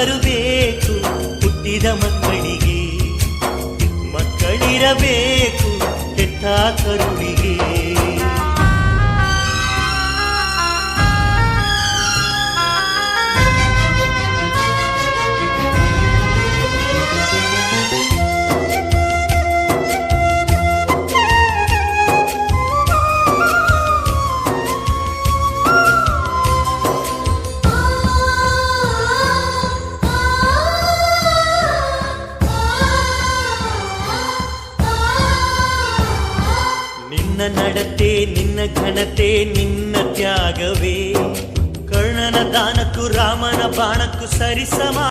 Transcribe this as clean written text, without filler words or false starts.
ಬರಬೇಕು ಹುಟ್ಟಿದ ಮಕ್ಕಳಿಗೆ, ಮಕ್ಕಳಿರಬೇಕು ಹೆತ್ತ ಕರುಳಿಗೆ. ನಿನ್ನ ನಡತೆ ನಿನ್ನ ಘನತೆ ನಿನ್ನ ತ್ಯಾಗವೇ, ಕರ್ಣನ ದಾನಕ್ಕೂ ರಾಮನ ಬಾಣಕ್ಕೂ ಸರಿಸಮ.